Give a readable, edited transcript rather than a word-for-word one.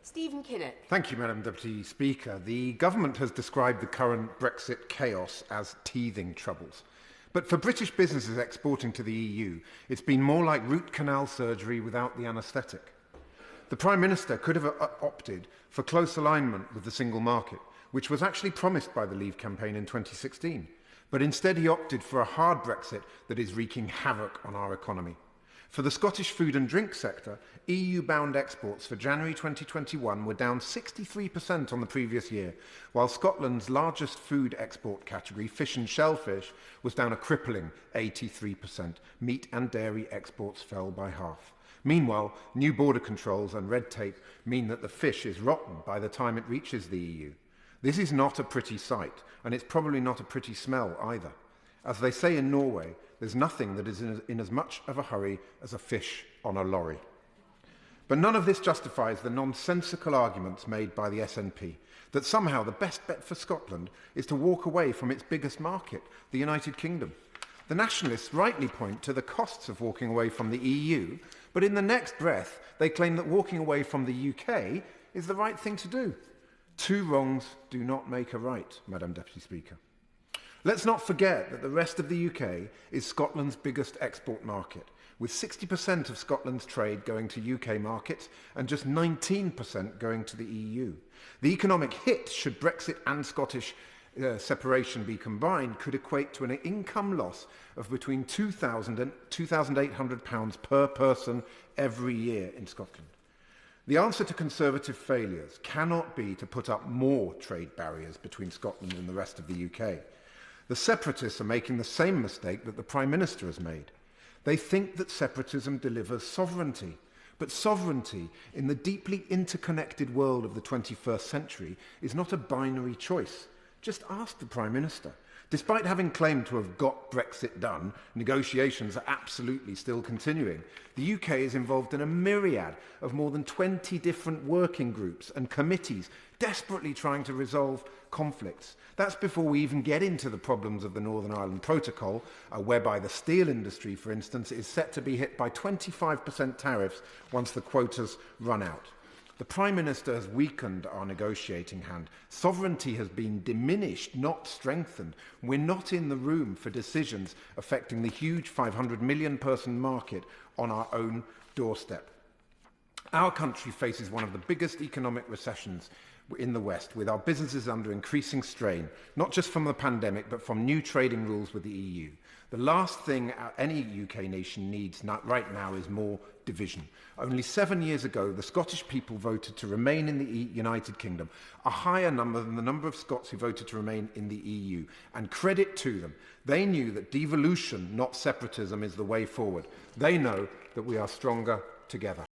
Stephen Kinnock. Thank you, Madam Deputy Speaker. The government has described the current Brexit chaos as teething troubles. But for British businesses exporting to the EU, it's been more like root canal surgery without the anaesthetic. The Prime Minister could have opted for close alignment with the single market, which was actually promised by the Leave campaign in 2016. But instead he opted for a hard Brexit that is wreaking havoc on our economy. For the Scottish food and drink sector, EU-bound exports for January 2021 were down 63% on the previous year, while Scotland's largest food export category, fish and shellfish, was down a crippling 83%. Meat and dairy exports fell by half. Meanwhile, new border controls and red tape mean that the fish is rotten by the time it reaches the EU. This is not a pretty sight, and it's probably not a pretty smell either. As they say in Norway, there's nothing that is in as much of a hurry as a fish on a lorry. But none of this justifies the nonsensical arguments made by the SNP that somehow the best bet for Scotland is to walk away from its biggest market, the United Kingdom. The nationalists rightly point to the costs of walking away from the EU, but in the next breath they claim that walking away from the UK is the right thing to do. Two wrongs do not make a right, Madam Deputy Speaker. Let's not forget that the rest of the UK is Scotland's biggest export market, with 60% of Scotland's trade going to UK markets and just 19% going to the EU. The economic hit, should Brexit and Scottish separation be combined, could equate to an income loss of between £2,000 and £2,800 per person every year in Scotland. The answer to Conservative failures cannot be to put up more trade barriers between Scotland and the rest of the UK. The separatists are making the same mistake that the Prime Minister has made. They think that separatism delivers sovereignty. But sovereignty in the deeply interconnected world of the 21st century is not a binary choice. Just ask the Prime Minister. Despite having claimed to have got Brexit done, negotiations are absolutely still continuing. The UK is involved in a myriad of more than 20 different working groups and committees desperately trying to resolve conflicts. That's before we even get into the problems of the Northern Ireland Protocol, whereby the steel industry, for instance, is set to be hit by 25% tariffs once the quotas run out. The Prime Minister has weakened our negotiating hand. Sovereignty has been diminished, not strengthened. We're not in the room for decisions affecting the huge 500 million person market on our own doorstep. Our country faces one of the biggest economic recessions in the West, with our businesses under increasing strain, not just from the pandemic, but from new trading rules with the EU. The last thing any UK nation needs right now is more division. Only 7 years ago, the Scottish people voted to remain in the United Kingdom, a higher number than the number of Scots who voted to remain in the EU. And credit to them. They knew that devolution, not separatism, is the way forward. They know that we are stronger together.